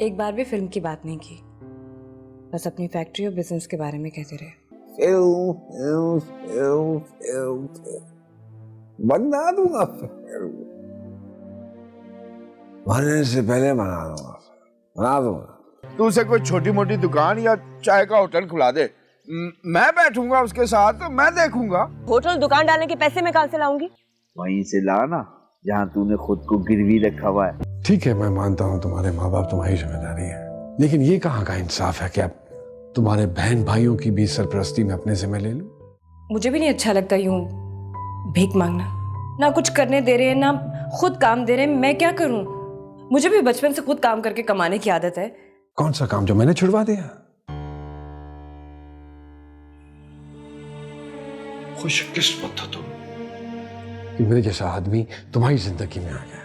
एक बार भी फिल्म की बात नहीं की, बस अपनी फैक्ट्री और बिजनेस के बारे में कहते रहे। बना दूंगा, मरने से पहले बना दूंगा। तू उसे कोई छोटी मोटी दुकान या चाय का होटल खुला दे, मैं बैठूंगा उसके साथ, मैं देखूंगा। होटल दुकान डालने के पैसे मैं कहां से लाऊंगी? वहीं से लाना जहां तूने खुद को गिरवी रखा हुआ है। ठीक है, मैं मानता हूँ तुम्हारे माँ बाप तुम्हारी जिम्मेदारी है, लेकिन ये कहाँ का इंसाफ है कि अब तुम्हारे बहन भाइयों की भी सरपरस्ती में अपने जिम्मे ले लूं? मुझे भी नहीं अच्छा लगता यूं भीख मांगना। ना कुछ करने दे रहे हैं, ना खुद काम दे रहे हैं। मैं क्या करूं? मुझे भी बचपन से खुद काम करके कमाने की आदत है। कौन सा काम जो मैंने छुड़वा दिया? खुशकिस्मत हो तुम कि मेरे जैसा आदमी तुम्हारी जिंदगी में आ गया,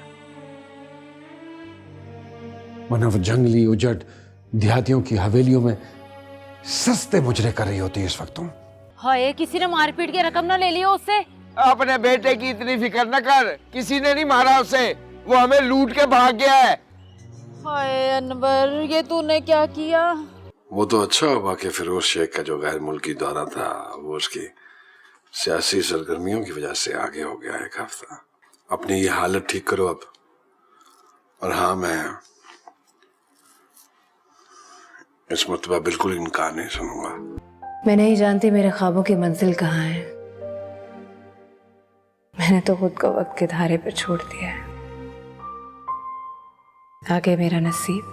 वरना वो जंगली उजड़ देहातियों की हवेलियों में सस्ते मुजरे कर रही होती इस वक्त तुम। हाय, किसी ने मारपीट के रकम ना ले लियो उससे। अपने बेटे की इतनी फिक्र न कर, किसी ने नहीं मारा उसे, वो हमें लूट के भाग गया है। हाय अनवर, ये तूने क्या किया? वो तो अच्छा हुआ कि फिरोज शेख का जो गैर मुल्की दौरा था वो उसकी सियासी सरगर्मियों की वजह से आगे हो गया एक हफ्ता। अपनी ये हालत ठीक करो अब। और हाँ, मैं इस मरतबा बिल्कुल इनकार नहीं सुनूंगा। मैं नहीं जानती मेरे ख्वाबों की मंजिल कहाँ है। मैंने तो खुद को वक्त के धारे पर छोड़ दिया है। आगे मेरा नसीब,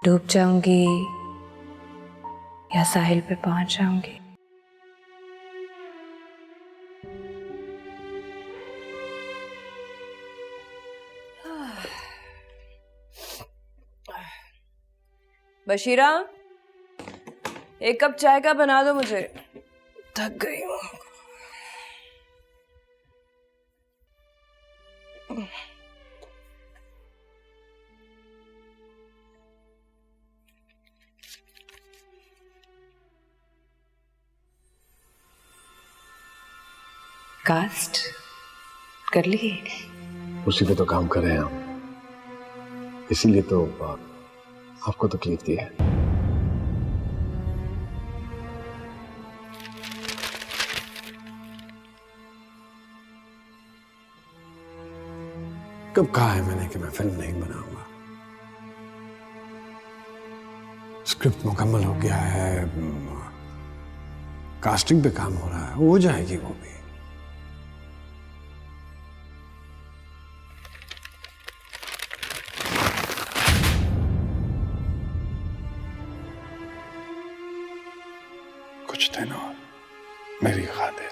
डूब जाऊंगी या साहिल पे पहुंच जाऊंगी। बशीरा, एक कप चाय का बना दो मुझे, थक गई हूँ। कास्ट कर ली? उसी पे तो काम कर रहे हैं हम, इसीलिए तो आपको तकलीफ दी है। कब कहा है मैंने कि मैं फिल्म नहीं बनाऊंगा? स्क्रिप्ट मुकम्मल हो गया है, कास्टिंग पे काम हो रहा है, हो जाएगी वो भी। कुछ दिन और मेरी खातिर।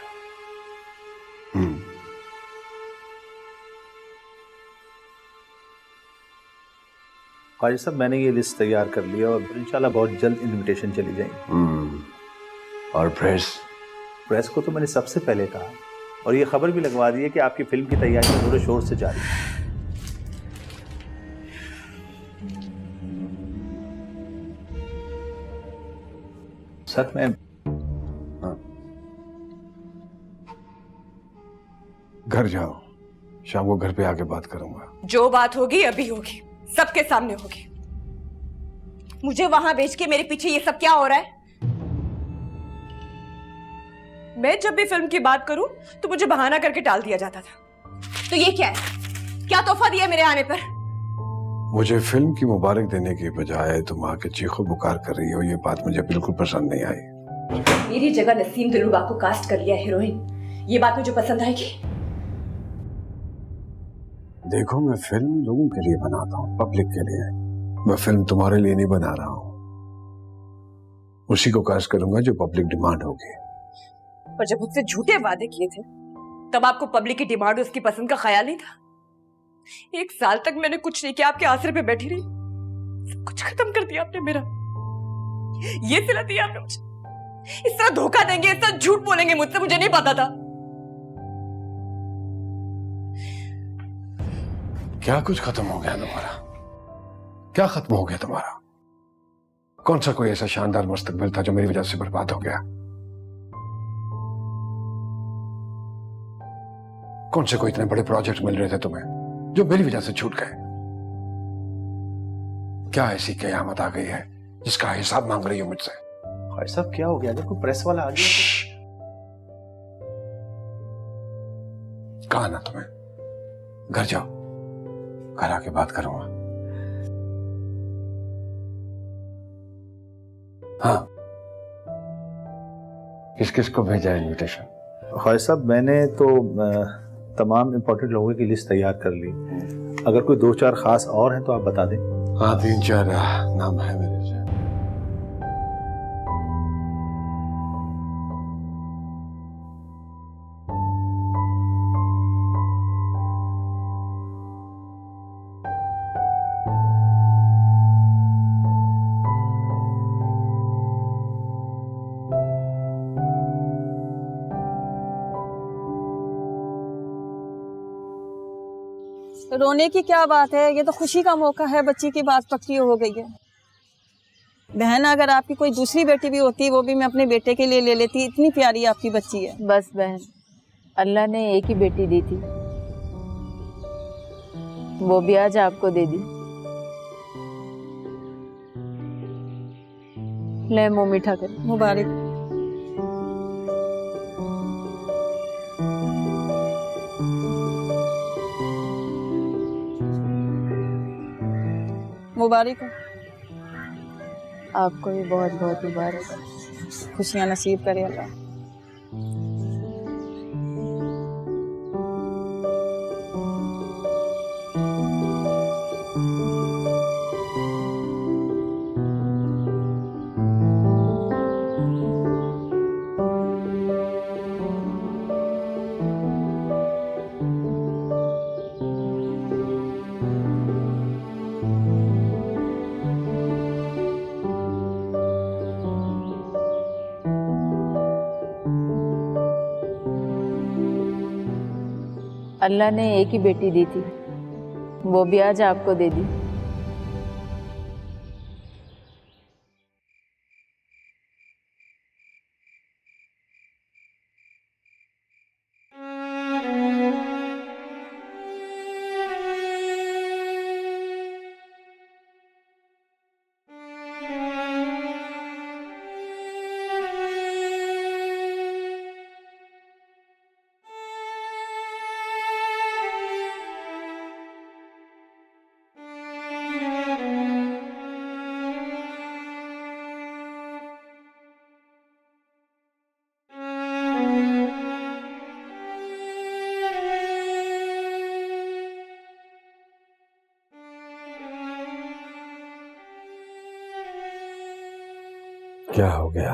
ख्वाजा साहब, मैंने ये लिस्ट तैयार कर लिया और इंशाल्लाह बहुत जल्द इनविटेशन चली जाएगी। और प्रेस को तो मैंने सबसे पहले कहा और ये खबर भी लगवा दी है कि आपकी फिल्म की तैयारी जोरों शोर से जारी है। सर मैं घर जाओ, शाम को घर पे आके बात करूंगा। जो बात होगी अभी होगी, सबके सामने होगी। मुझे वहां बेच के मेरे पीछे ये सब क्या हो रहा है? मैं जब भी फिल्म की बात करूं तो मुझे बहाना करके टाल दिया जाता था। तो ये क्या है? क्या तोहफा दिया मेरे आने पर? मुझे फिल्म की मुबारक देने की बजाय तुम आके चीखो पुकार कर रही हो, ये बात मुझे बिल्कुल पसंद नहीं आई। मेरी जगह नसीम दिलरुबा को कास्ट कर लिया हीरोइन, ये बात मुझे पसंद आएगी? देखो, मैं फिल्म लोगों के लिए बनाता हूँ, पब्लिक के लिए। मैं फिल्म तुम्हारे लिए नहीं बना रहा हूँ। उसी को कास्ट करूंगा जो पब्लिक डिमांड होगी। पर जब मुझसे झूठे वादे किए थे तब आपको पब्लिक की डिमांड और उसकी पसंद का ख्याल नहीं था। 1 साल तक मैंने कुछ नहीं किया, आपके आसरे पे बैठी रही। सब कुछ खत्म कर दिया आपने मेरा। ये सिला दिया आपने मुझे। इस तरह धोखा देंगे, इस तरह झूठ बोलेंगे मुझसे, मुझे नहीं पता था। क्या कुछ खत्म हो गया तुम्हारा? क्या खत्म हो गया तुम्हारा? कौन सा कोई ऐसा शानदार मुस्तकबिल था जो मेरी वजह से बर्बाद हो गया? कौन से कोई इतने बड़े प्रोजेक्ट मिल रहे थे तुम्हें जो मेरी वजह से छूट गए? क्या ऐसी कयामत आ गई है जिसका हिसाब मांग रही हो मुझसे? भाई साहब क्या हो गया? अगर कोई प्रेस वाला आ गया कहा ना तुम्हें, घर जाओ, घर आके बात करूंगा। हाँ, किस किस को भेजा इनविटेशन? तो भाई साहब मैंने तो तमाम इम्पोर्टेंट लोगों की लिस्ट तैयार कर ली। अगर कोई 2-4 खास और हैं तो आप बता दें। हाँ, 3-4 नाम है मेरे से। रोने की क्या बात है? ये तो खुशी का मौका है, बच्ची की बात पक्की हो गई है। बहन, अगर आपकी कोई दूसरी बेटी भी होती वो भी मैं अपने बेटे के लिए ले लेती, इतनी प्यारी आपकी बच्ची है। बस बहन, अल्लाह ने एक ही बेटी दी थी, वो भी आज आपको दे दी। ले मुंह मीठा कर। मुबारक। मुबारक हो। आपको भी बहुत बहुत मुबारक हो। खुशियां नसीब करे अल्लाह। अल्लाह ने एक ही बेटी दी थी, वो भी आज आपको दे दी। क्या हो गया?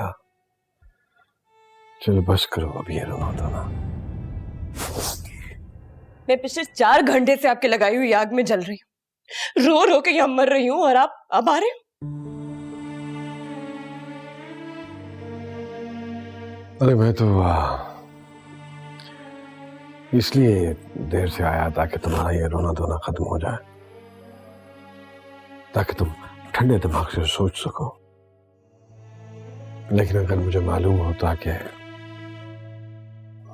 चलो बस करो, अब ये रोना धोना। मैं पिछले 4 घंटे से आपके लगाई हुई आग में जल रही हूँ, रो रो के यहाँ मर रही हूँ, और आप अब आ रहे हो? अरे मैं तो इसलिए देर से आया ताकि तुम्हारा ये रोना धोना खत्म हो जाए, ताकि तुम ठंडे दिमाग से सोच सको। लेकिन अगर मुझे मालूम होता कि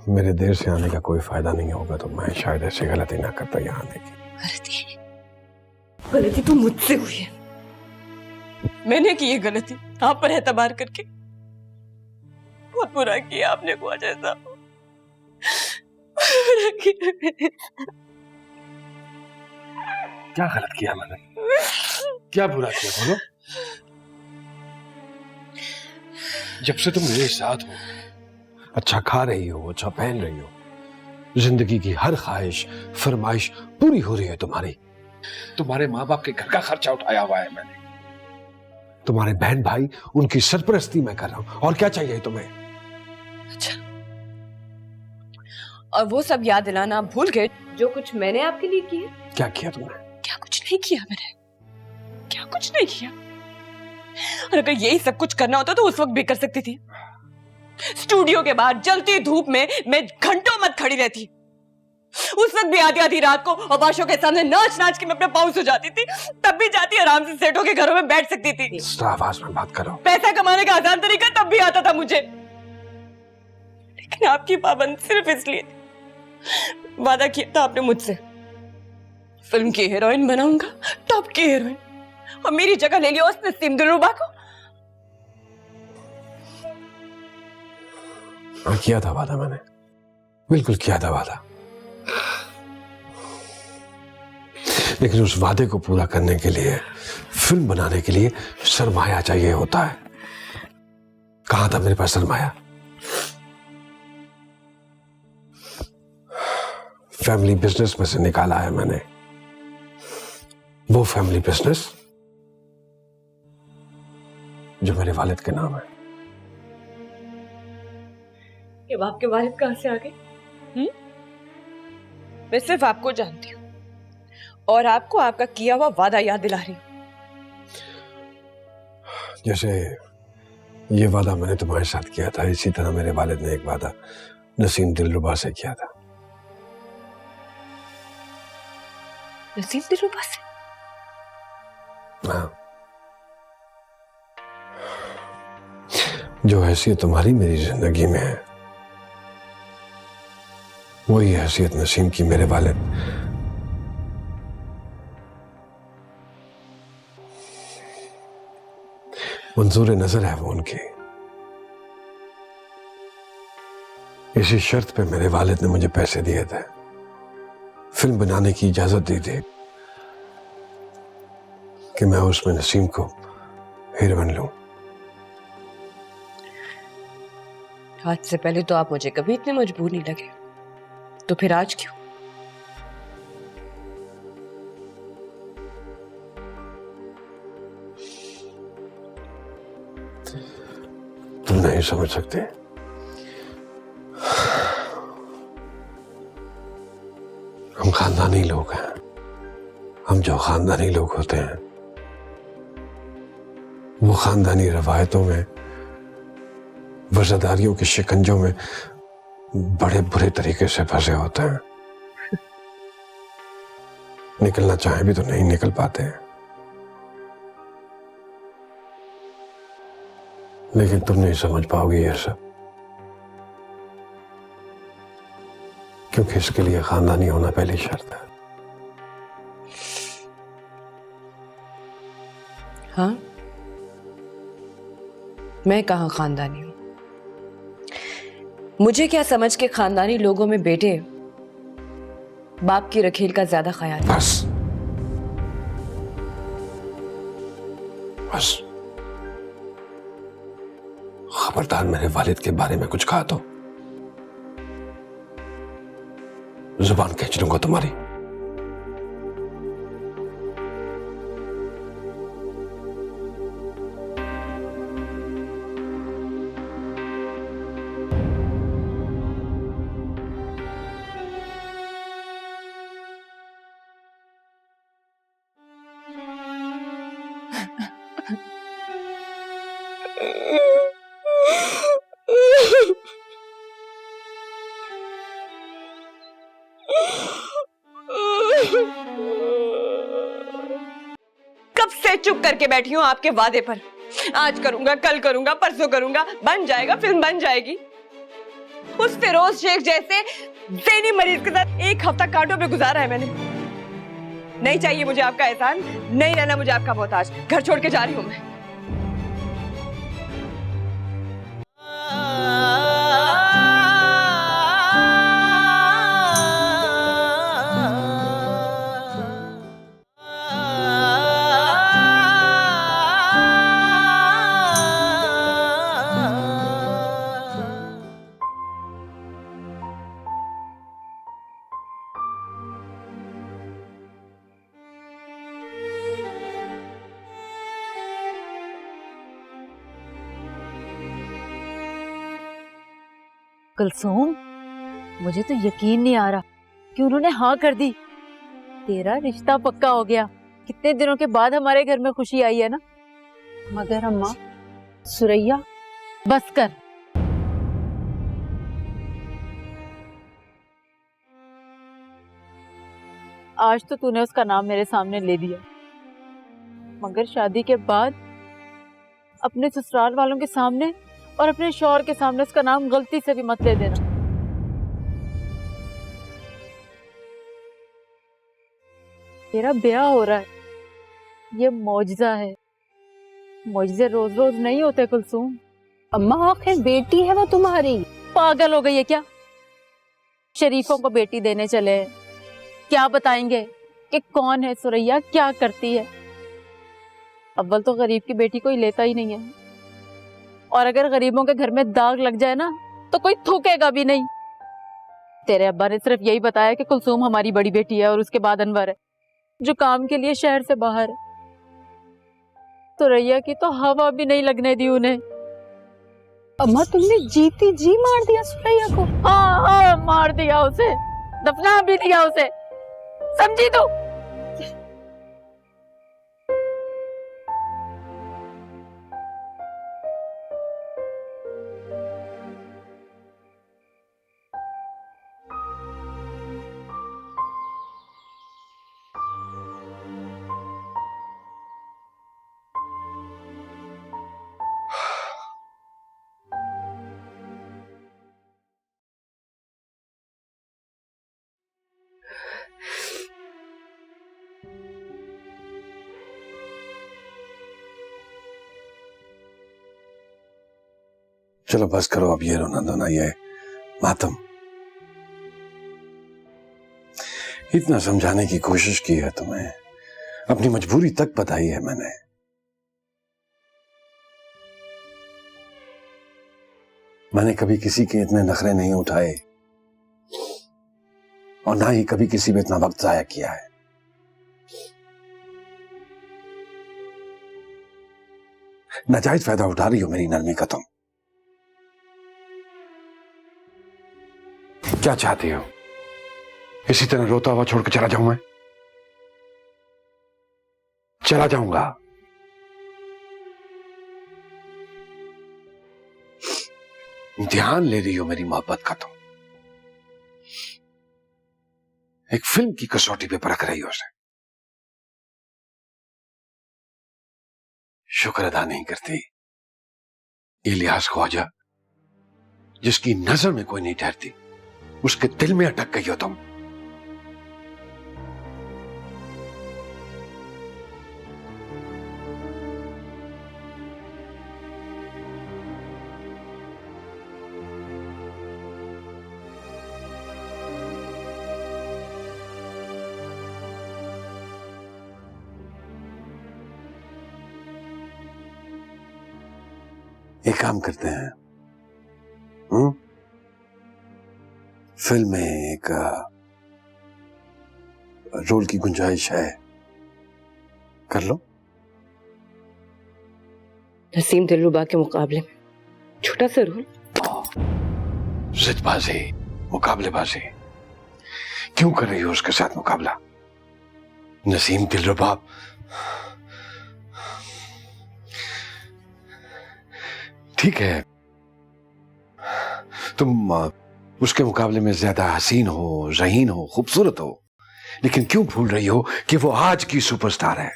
मेरे देर से आने का कोई फायदा नहीं होगा तो मैं शायद ऐसी गलती ना करता यहाँ आने की। गलती तो मुझसे हुई है, मैंने की ये गलती आप पर एतबार करके। बहुत बुरा किया आपने को जैसा। क्या गलत किया मैंने? क्या बुरा किया बोलो? जब से तुम मेरे साथ हो, अच्छा खा रही हो, अच्छा पहन रही हो, जिंदगी की हर ख्वाहिश फरमाइश पूरी हो रही है तुम्हारी। तुम्हारे माँ बाप के घर का खर्चा उठाया हुआ है मैंने, तुम्हारे बहन भाई उनकी सरपरस्ती मैं कर रहा हूं, और क्या चाहिए तुम्हें? अच्छा, और वो सब याद दिलाना आप भूल गए जो कुछ मैंने आपके लिए किया? क्या किया तुमने? क्या कुछ नहीं किया मैंने, क्या कुछ नहीं किया। और अगर यही सब कुछ करना होता तो उस वक्त भी कर सकती थी। स्टूडियो के बाहर जलती धूप में मैं घंटों मत खड़ी रहती, उस वक्त भी आधी आधी रात को अबाशों के सामने नाच नाच के मैं अपने पाँव सो जाती थी, तब भी जाती आराम से सेठों के घरों में बैठ सकती थी। आवाज में बात करो। पैसा कमाने का आसान तरीका तब भी आता था मुझे, लेकिन आपकी पाबंद सिर्फ इसलिए थी। वादा किया था आपने मुझसे, फिल्म की हीरोइन बनाऊंगा, टॉप की हीरोइन, और मेरी जगह ले लिया उस नसीम दिलरुबा को। हाँ, किया था वादा मैंने, बिल्कुल किया था वादा, लेकिन उस वादे को पूरा करने के लिए, फिल्म बनाने के लिए सरमाया चाहिए होता है। कहां था मेरे पास सरमाया? फैमिली बिजनेस में से निकाला है मैंने, वो फैमिली बिजनेस जो मेरे वालिद के नाम है। ये आपके वालिद कहां से आ गए? मैं सिर्फ आपको जानती हूँ और आपको आपका किया हुआ वादा याद दिला रही हूँ। जैसे ये वादा मैंने तुम्हारे साथ किया था, इसी तरह मेरे वालिद ने एक वादा नसीम दिलरुबा से किया था। नसीम दिलरुबा से? हाँ, जो हैसियत तुम्हारी मेरी जिंदगी में है, वही हैसियत नसीम की मेरे वालिद। मंजूर नजर है वो उनकी। इसी शर्त पे मेरे वालिद ने मुझे पैसे दिए थे, फिल्म बनाने की इजाजत दी थी कि मैं उसमें नसीम को हीरो बन लूं। आज से पहले तो आप मुझे कभी इतने मजबूर नहीं लगे, तो फिर आज क्यों? तुम नहीं समझ सकते। हम खानदानी लोग हैं। हम जो खानदानी लोग होते हैं वो खानदानी रवायतों में, वज़ादारियों के शिकंजों में बड़े बुरे तरीके से फंसे होते हैं। निकलना चाहे भी तो नहीं निकल पाते हैं। लेकिन तुम नहीं समझ पाओगे ये सब, क्योंकि इसके लिए खानदानी होना पहली शर्त है। हाँ, मैं कहाँ खानदानी हूं? मुझे क्या समझ के खानदानी लोगों में बेटे बाप की रखेल का ज्यादा ख्याल है। बस बस खबरदार मेरे वालिद के बारे में कुछ कहा तो जुबान खींच लूंगा तुम्हारी। कब से चुप करके बैठी हूं आपके वादे पर। आज करूंगा, कल करूंगा, परसों करूंगा, बन जाएगा, फिल्म बन जाएगी। उस फिरोज शेख जैसे ज़हनी मरीज के साथ एक हफ्ता कांटों पे गुजारा है मैंने। नहीं चाहिए मुझे आपका एहसान, नहीं रहना मुझे आपका मोहताज। घर छोड़ के जा रही हूं मैं। कुलसूम, मुझे तो यकीन नहीं आ रहा कि उन्होंने हाँ कर दी। तेरा रिश्ता पक्का हो गया। कितने दिनों के बाद हमारे घर में खुशी आई है ना। मगर अम्मा, सुरैया, बस कर। आज तो तूने उसका नाम मेरे सामने ले दिया, मगर शादी के बाद अपने ससुराल वालों के सामने और अपने शौहर के सामने उसका नाम गलती से भी मत ले देना। तेरा ब्याह हो रहा है, ये मौजज़ा है। मौजज़े रोज रोज नहीं होते कुलसूम। अम्मा आखिर बेटी है वो तुम्हारी। पागल हो गई है क्या? शरीफों को बेटी देने चले हैं। क्या बताएंगे कि कौन है सुरैया, क्या करती है? अव्वल तो गरीब की बेटी कोई लेता ही नहीं है, और अगर गरीबों के घर में दाग लग जाए ना तो कोई थूकेगा भी नहीं। तेरे अब्बा ने सिर्फ यही बताया कि कुलसूम हमारी बड़ी बेटी है और उसके बाद अनवर है जो काम के लिए शहर से बाहर है। सुरैया की तो हवा भी नहीं लगने दी उन्हें। अम्मा तुमने जीती जी मार दिया सुरैया को। हाँ हाँ, मार दिया उसे, दफना भी दिया उसे, समझी तू? चलो बस करो अब ये रोना धोना, ये मातम। इतना समझाने की कोशिश की है तुम्हें, अपनी मजबूरी तक बताई है मैंने। मैंने कभी किसी के इतने नखरे नहीं उठाए और ना ही कभी किसी पे इतना वक्त जाया किया है। नाजायज फायदा उठा रही हो मेरी नरमी का तुम। क्या चाहती हो? इसी तरह रोता हुआ छोड़ के चला जाऊं मैं? चला जाऊंगा। ध्यान ले रही हो मेरी मोहब्बत का तुम। एक फिल्म की कसौटी पे परख रही हो उसे। शुक्र अदा नहीं करती इलियास ख्वाजा, जिसकी नजर में कोई नहीं ठहरती, उसके दिल में अटक गई हो तुम। एक काम करते हैं, फिल्म में एक रोल की गुंजाइश है, कर लो। नसीम दिलरुबा के मुकाबले में छोटा सा रोल। जिदबाजी, मुकाबलेबाजी क्यों कर रही हो उसके साथ मुकाबला? नसीम दिलरुबा ठीक है, तुम उसके मुकाबले में ज्यादा हसीन हो, रहीन हो, खूबसूरत हो, लेकिन क्यों भूल रही हो कि वो आज की सुपरस्टार है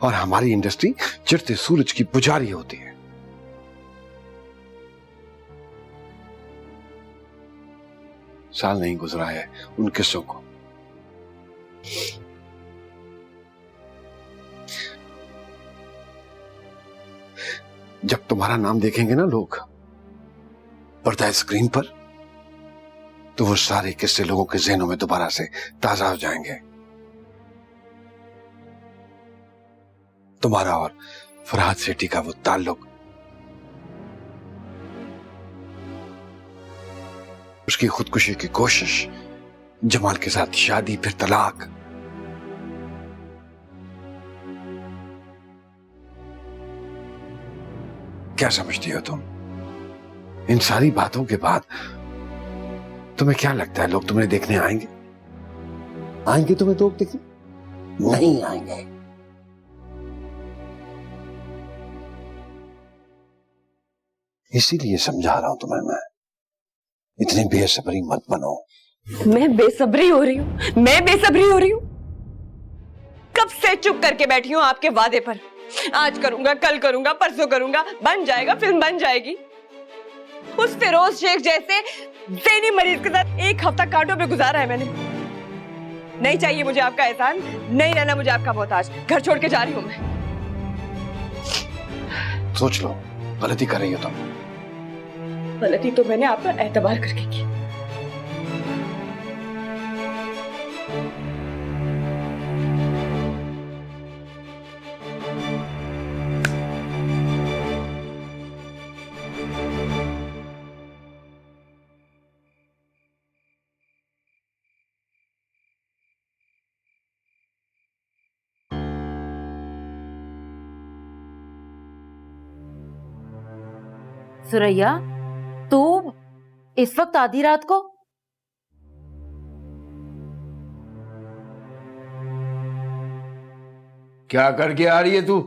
और हमारी इंडस्ट्री चिढ़ते सूरज की पुजारी होती है। साल नहीं गुजरा है उन किस्सों को। जब तुम्हारा नाम देखेंगे ना लोग पर्दा स्क्रीन पर, तो वो सारे किस्से लोगों के ज़हनों में दोबारा से ताजा हो जाएंगे। तुम्हारा और फरहाद सेठी का वो ताल्लुक, उसकी खुदकुशी की कोशिश, जमाल के साथ शादी, फिर तलाक। क्या समझती हो तुम? इन सारी बातों के बाद तुम्हें क्या लगता है लोग तुम्हें देखने आएंगे? आएंगे तुम्हें लोग देखने? नहीं आएंगे। इसीलिए समझा रहा हूं तुम्हें मैं, इतनी बेसब्री मत बनो। मैं बेसब्री हो रही हूँ? मैं बेसब्री हो रही हूँ? कब से चुप करके बैठी हूँ आपके वादे पर। आज करूंगा, कल करूंगा, परसों करूंगा, बन जाएगा, फिल्म बन जाएगी। उस फिरोज शेख जैसे ज़हनी मरीज के साथ एक हफ्ता कांटों पे गुजारा है मैंने। नहीं चाहिए मुझे आपका एहसान, नहीं रहना मुझे आपका मोहताज। घर छोड़ के जा रही हूँ मैं। सोच लो, गलती कर रही हो तुम। गलती तो मैंने आप पर एतबार करके की। सुरैया, तू इस वक्त आधी रात को? क्या करके आ रही है तू?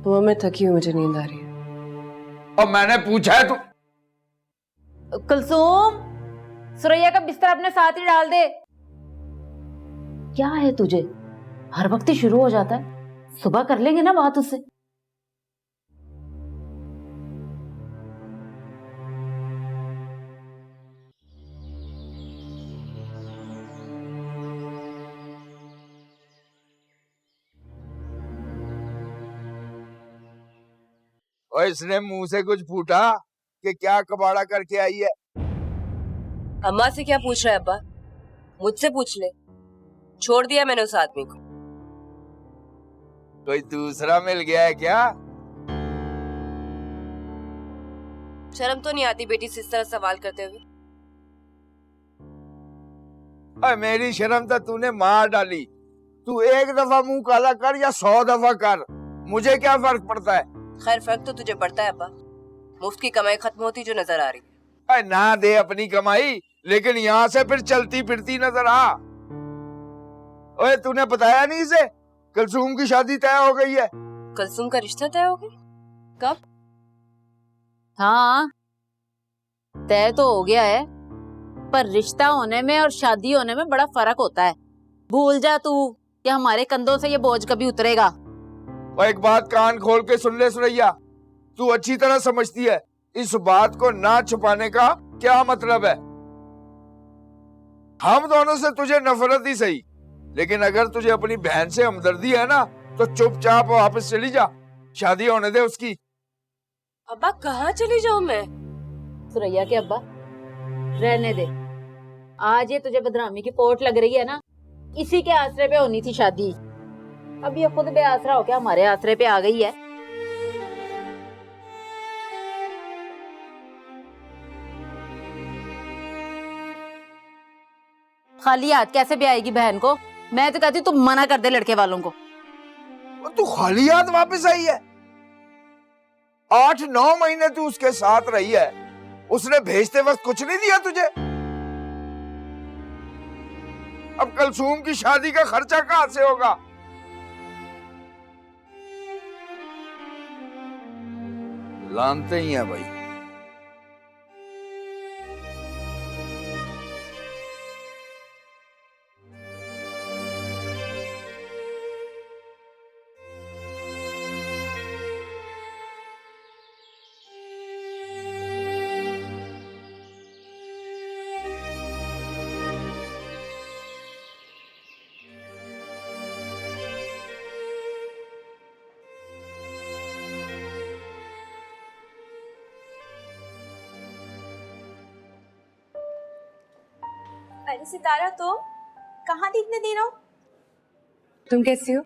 वो मैं थकी हूँ, मुझे नींद आ रही है। और मैंने पूछा है तू? कुलसुम, सुरैया का बिस्तर अपने साथ ही डाल दे। क्या है तुझे? हर वक्त ही शुरू हो जाता है। सुबह कर लेंगे ना बात उससे। और इसने मुंह से कुछ फूटा कि क्या कबाड़ा करके आई है? अम्मा से क्या पूछ रहा है अब्बा? मुझसे पूछ ले। छोड़ दिया मैंने उस आदमी को। कोई दूसरा मिल गया है क्या? शर्म तो नहीं आती बेटी से इस तरह सवाल करते हुए? और मेरी शर्म तो तूने मार डाली। तू एक दफा मुंह काला कर या 100 दफा कर, मुझे क्या फर्क पड़ता है? खैर फर्क तो तुझे पड़ता है अब्बा। मुफ्त की कमाई खत्म होती जो नजर आ रही है। अरे ना दे अपनी कमाई, लेकिन यहाँ से फिर चलती फिरती नजर आ। ओए तूने बताया नहीं इसे? कुलसुम की शादी तय हो गई है। कुलसुम का रिश्ता तय हो गया? कब? हाँ, तय तो हो गया है, पर रिश्ता होने में और शादी होने में बड़ा फर्क होता है। भूल जा तू कि हमारे कंधों से ये बोझ कभी उतरेगा। और एक बात कान खोल के सुन ले सुरैया, तू अच्छी तरह समझती है इस बात को ना छुपाने का क्या मतलब है। हम दोनों से तुझे नफरत ही सही, लेकिन अगर तुझे अपनी बहन से हमदर्दी है ना तो चुपचाप वापस चली जा, शादी होने दे उसकी। अब्बा कहाँ चली जाऊं मैं? सुरैया के अब्बा, रहने दे। आज ये तुझे बदनामी की पोट लग रही है ना, इसी के आसरे पे होनी थी शादी। अब ये खुद बेआसरा होके हमारे आसरे पे आ गई है। खाली हाथ कैसे भी आएगी बहन को? मैं तो कहती हूँ तुम मना कर दे लड़के वालों को। और तू खाली हाथ वापस आई है? 8-9 महीने तू उसके साथ रही है, उसने भेजते वक्त कुछ नहीं दिया तुझे? अब कुलसुम की शादी का खर्चा कहां से होगा? लानते ही हैं भाई। अरे सितारा, तो कहाँ थी इतने दिनों? तुम कैसी हो?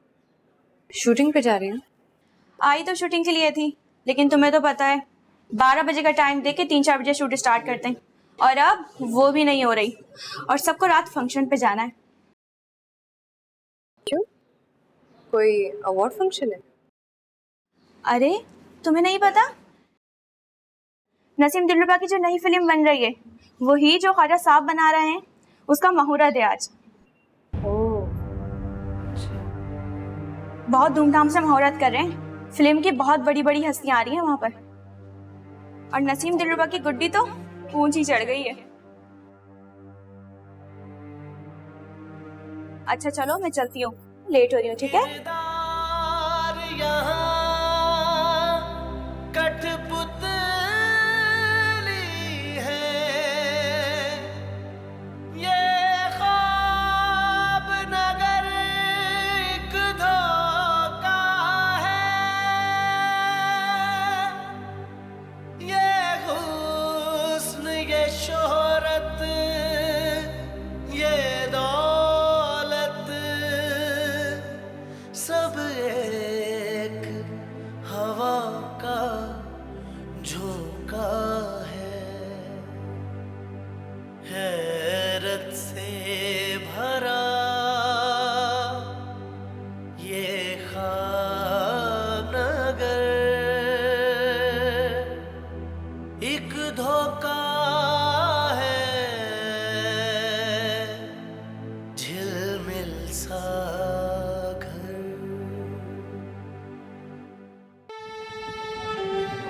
शूटिंग पे जा रही हो? आई तो शूटिंग के लिए थी, लेकिन तुम्हें तो पता है 12 बजे का टाइम देके 3-4 बजे शूट स्टार्ट करते हैं, और अब वो भी नहीं हो रही, और सबको रात फंक्शन पे जाना है। क्यों? कोई अवार्ड फंक्शन है? अरे तुम्हें नहीं पता? नसीम दिलरुबा की जो नई फिल्म बन रही है, वही जो ख्वाजा साहब बना रहे हैं, उसका मुहूर्त है आज। बहुत धूमधाम से मुहूर्त कर रहे हैं। फिल्म की बहुत बड़ी बड़ी हस्तियां आ रही हैं वहां पर, और नसीम दिलरुबा की गुड्डी तो ऊंची चढ़ गई है। अच्छा चलो मैं चलती हूँ, लेट हो रही हूँ, ठीक है?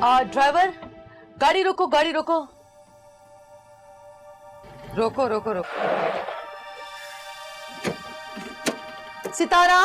ड्राइवर, गाड़ी रोको, गाड़ी रोको, रोको रोको रोको। सितारा,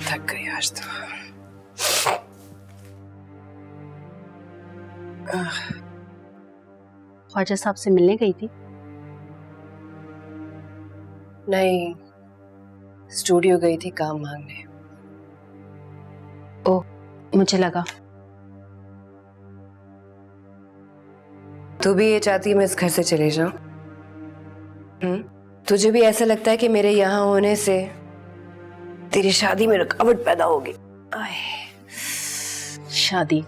थक गई आज तो। ख्वाजा साहब से मिलने गई थी? नहीं, स्टूडियो गई थी काम मांगने। ओह, मुझे लगा। तू भी ये चाहती है मैं इस घर से चले जाऊं? तुझे भी ऐसा लगता है कि मेरे यहाँ होने से तेरी शादी में रुकावट पैदा होगी? आए। शादी?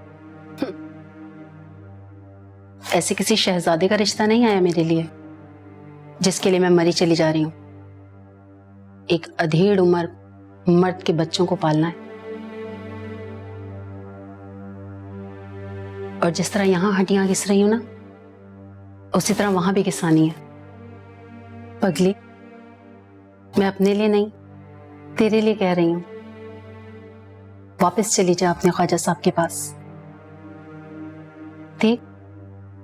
ऐसे किसी शहजादे का रिश्ता नहीं आया मेरे लिए जिसके लिए मैं मरी चली जा रही हूं। एक अधेड़ उम्र मर्द के बच्चों को पालना है, और जिस तरह यहां हड्डियां घिस रही हूं ना, उसी तरह वहां भी घिसानी है। पगली, मैं अपने लिए नहीं तेरे लिए कह रही हूं, वापस चली जा अपने ख्वाजा साहब के पास। देख,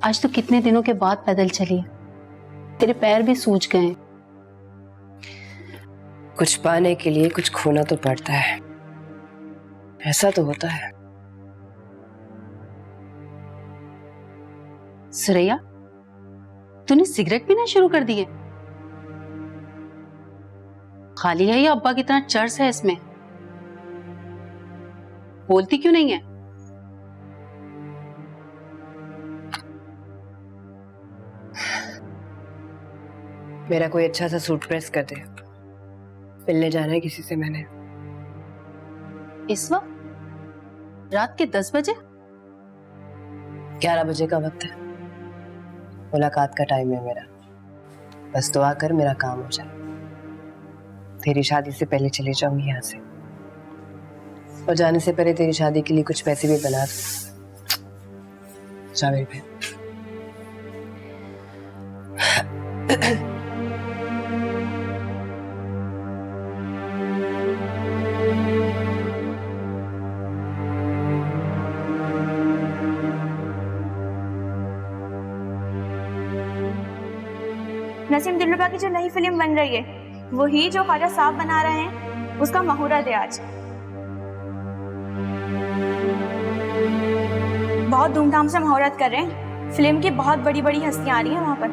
आज तो कितने दिनों के बाद पैदल चली है, तेरे पैर भी सूज गए। कुछ पाने के लिए कुछ खोना तो पड़ता है, ऐसा तो होता है। सुरैया, तूने सिगरेट पीना शुरू कर दी है? खाली है या अब्बा की तरह चर्स है इसमें? बोलती क्यों नहीं है? मेरा कोई अच्छा सा सूट प्रेस कर दे, मिलने जाना है किसी से मैंने। इस वक्त रात के 10 बजे? 11 बजे का वक्त है, मुलाकात का टाइम है मेरा। बस दुआ कर मेरा काम हो जाए। तेरी शादी से पहले चले जाऊंगी यहाँ से, और जाने से पहले तेरी शादी के लिए कुछ पैसे भी बना दो। जा मेरी बहन। नसीम दिलरुबा की जो नई फिल्म बन रही है, वही जो ख्वाजा साहब बना रहे हैं, उसका मुहूर्त है आज। बहुत धूमधाम से मुहूर्त कर रहे हैं। फिल्म की बहुत बड़ी बड़ी हस्तियां आ रही हैं वहां पर।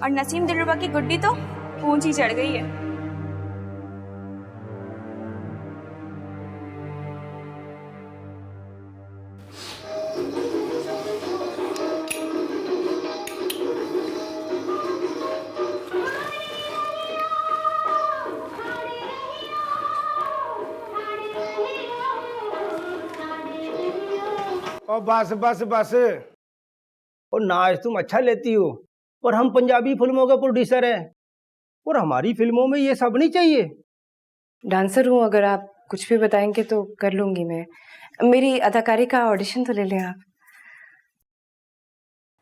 और नसीम दिलरुबा की गुड्डी तो ऊंची चढ़ गई है। और बस बस बस, और नाच तुम अच्छा लेती हो, और हम पंजाबी फिल्मों के प्रोड्यूसर हैं, और हमारी फिल्मों में ये सब नहीं चाहिए। डांसर हूँ, अगर आप कुछ भी बताएंगे तो कर लूंगी मैं। मेरी अदाकारी का ऑडिशन तो ले लें आप।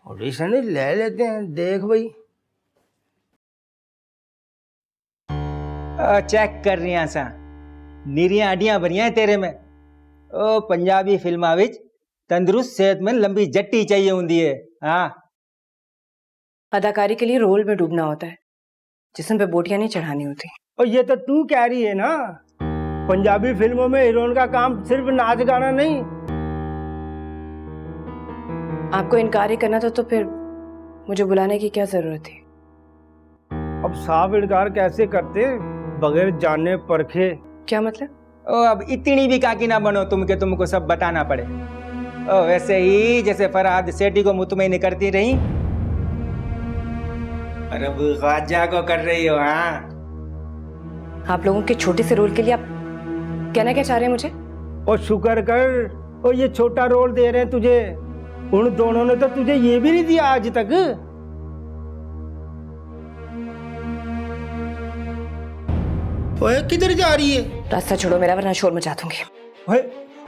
ऑडिशन ले लेते हैं, देख भाई। चेक कर रही सा, नीरियां अड्डियां बनिया तेरे में। ओ पंजाबी फिल्मा विच तंदुरुस्त सेहतमंद लंबी जट्टी चाहिए होंदी है। हाँ, अदाकारी के लिए रोल में डूबना होता है, जिसम पे बोटियां नहीं चढ़ानी होती। और ये तो तू कह रही है ना, पंजाबी फिल्मों में हीरोइन का काम सिर्फ नाच गाना नहीं। आपको इनकार ही करना था तो फिर मुझे बुलाने की क्या जरूरत थी? अब साफ इनकार कैसे करते बगैर जाने परखे? क्या मतलब? ओ, अब इतनी भी काकी ना बनो तुम के तुमको सब बताना पड़े। ओ, वैसे ही जैसे फरहाद सेठी को मुतमईन करती रही, और अब ख्वाजा को कर रही हो। हाँ, आप लोगों के छोटे से रोल के लिए आप कहना क्या चाह रहे हैं मुझे? और शुक्र कर, और ये छोटा रोल दे रहे हैं तुझे। उन दोनों ने तो तुझे ये भी नहीं दिया आज तक। ओए किधर जा रही है? रास्ता छोड़ो मेरा, वरना शोर मचा दूंगी। ओए,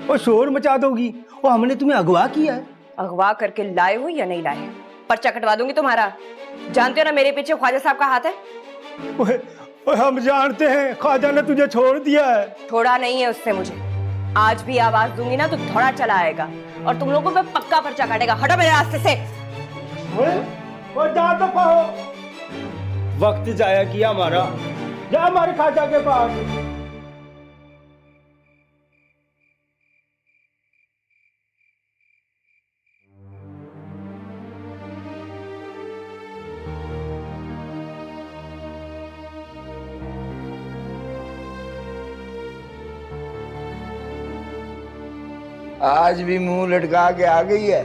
और शोर मचा दोगी? और हमने तुम्हें अगवा किया है। अगवा करके लाए हो या नहीं लाए? पर्चा कटवा दूंगी तुम्हारा। जानते हो ना मेरे पीछे ख्वाजा साहब का हाथ है। ओए, ओए, हम जानते हैं ख्वाजा ने तुझे छोड़ दिया है। छोड़ा नहीं है उससे मुझे। आज भी आवाज दूंगी ना तो थोड़ा चला आएगा और तुम लोगों पे पक्का पर्चा काटेगा। हटो मेरे रास्ते से। ओए, जा तो पाओ। वक्त जाया किया हमारा। जा हमारे ख्वाजा के पास। आज भी मुंह लटका के आ गई है।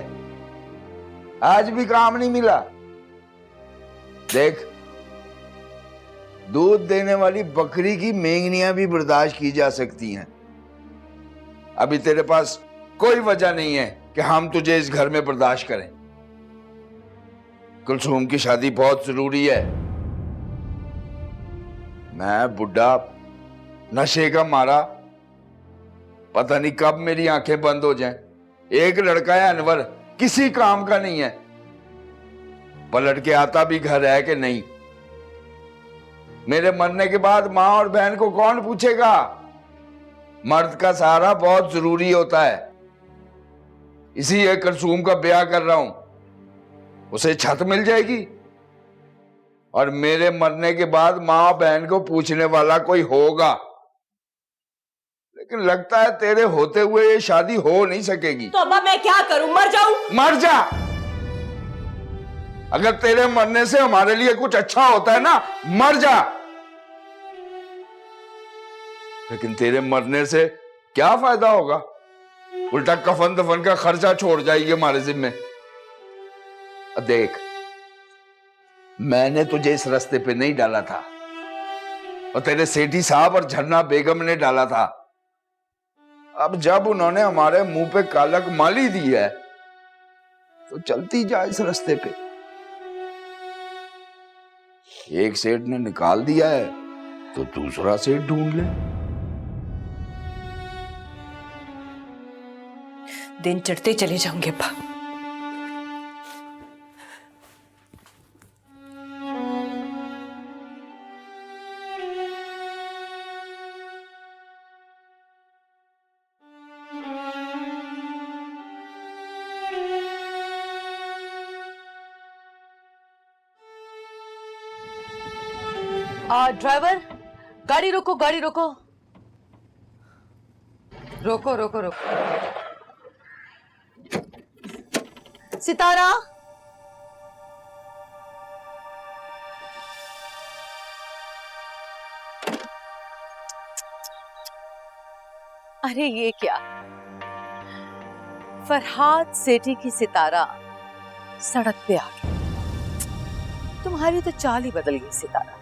आज भी काम नहीं मिला। देख, दूध देने वाली बकरी की मेंगनियां भी बर्दाश्त की जा सकती हैं। अभी तेरे पास कोई वजह नहीं है कि हम तुझे इस घर में बर्दाश्त करें। कुलसूम की शादी बहुत जरूरी है। मैं बुढ़ा नशे का मारा, पता नहीं कब मेरी आंखें बंद हो जाएं। एक लड़का है अनवर, किसी काम का नहीं है। पलट के आता भी घर है कि नहीं। मेरे मरने के बाद मां और बहन को कौन पूछेगा? मर्द का सहारा बहुत जरूरी होता है। इसी कुलसूम का ब्याह कर रहा हूं। उसे छत मिल जाएगी और मेरे मरने के बाद मां बहन को पूछने वाला कोई होगा। लेकिन लगता है तेरे होते हुए ये शादी हो नहीं सकेगी। तो अब्बा मैं क्या करूं? मर जाऊं? मर जा। अगर तेरे मरने से हमारे लिए कुछ अच्छा होता है ना, मर जा। लेकिन तेरे मरने से क्या फायदा होगा? उल्टा कफन दफन का खर्चा छोड़ जाएगी हमारे जिम्मे। देख, मैंने तुझे इस रास्ते पे नहीं डाला था और तेरे सेठी साहब और झरना बेगम ने डाला था। अब जब उन्होंने हमारे मुंह पे कालक माली दी है तो चलती जा इस रास्ते पे। एक सेठ ने निकाल दिया है तो दूसरा सेठ ढूंढ ले। दिन चढ़ते चले जाऊंगे अब्बा। ड्राइवर, गाड़ी रोको, गाड़ी रोको, रोको रोको रोको। सितारा, अरे ये क्या? फरहाद सेठी की सितारा सड़क पे आ गई। तुम्हारी तो चाल ही बदल गई सितारा।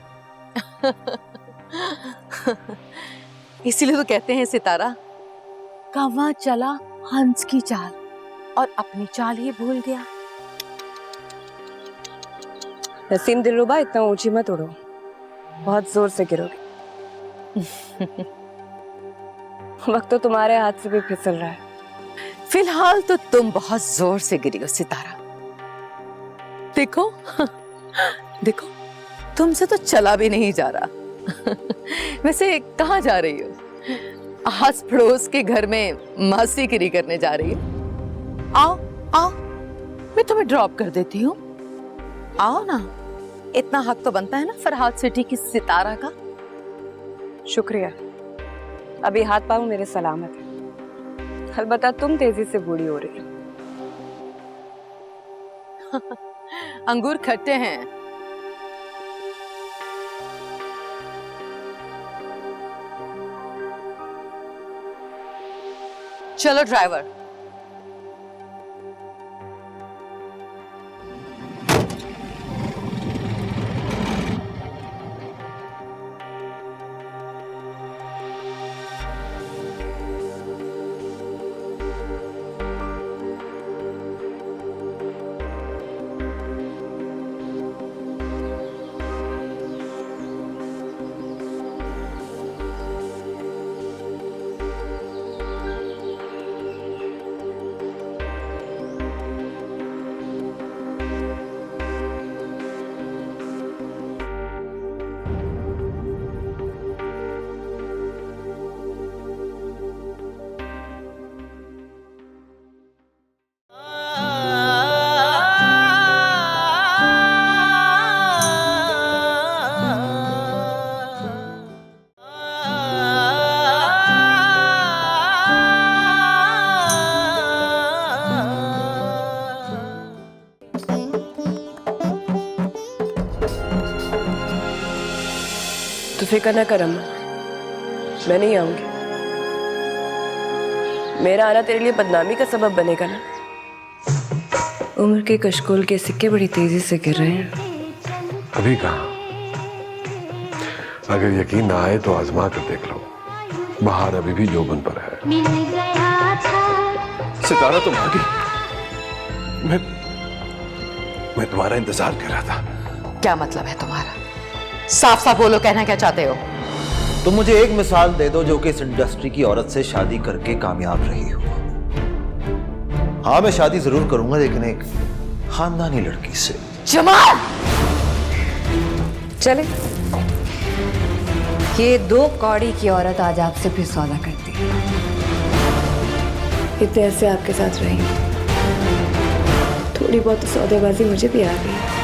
इसीलिए तो कहते हैं सितारा, कौवा चला हंस की चाल और अपनी चाल ही भूल गया। नसीम दिलरुबा, इतना ऊंची मत उड़ो, बहुत जोर से गिरोगे। वक्त तो तुम्हारे हाथ से भी फिसल रहा है। फिलहाल तो तुम बहुत जोर से गिरी हो सितारा। देखो देखो, तुमसे तो चला भी नहीं जा रहा। वैसे कहाँ जा रही हो? आस पड़ोस के घर में मासीगिरी करने जा रही हो? आओ आओ, मैं तुम्हें ड्रॉप कर देती हूँ। आओ ना, इतना हक तो बनता है ना फरहाद सेठी की सितारा का। शुक्रिया, अभी हाथ पांव मेरे सलामत है। अलबत्ता तुम तेजी से बूढ़ी हो रही हो। अंगूर खट्टे हैं। चलो ड्राइवर। फिक्र न कर अम्मा, मैं नहीं आऊंगी। मेरा आना तेरे लिए बदनामी का सबब बनेगा ना। उम्र के कशकोल के सिक्के बड़ी तेजी से गिर रहे हैं। अभी कहाँ? अगर यकीन ना आए तो आजमा कर देख लो, बाहर अभी भी जोबन पर है। सितारा तुम आ गई। मैं तुम्हारा इंतजार कर रहा था। क्या मतलब है तुम्हारा? साफ साफ बोलो, कहना क्या चाहते हो? तुम मुझे एक मिसाल दे दो जो कि इस इंडस्ट्री की औरत से शादी करके कामयाब रही हो। हाँ, मैं शादी जरूर करूंगा, लेकिन एक खानदानी लड़की से। जमाल! चले, ये 2 कौड़ी की औरत आज आपसे फिर सौदा करती है। इतने ऐसे आपके साथ रही, थोड़ी बहुत सौदेबाजी मुझे भी आ गई।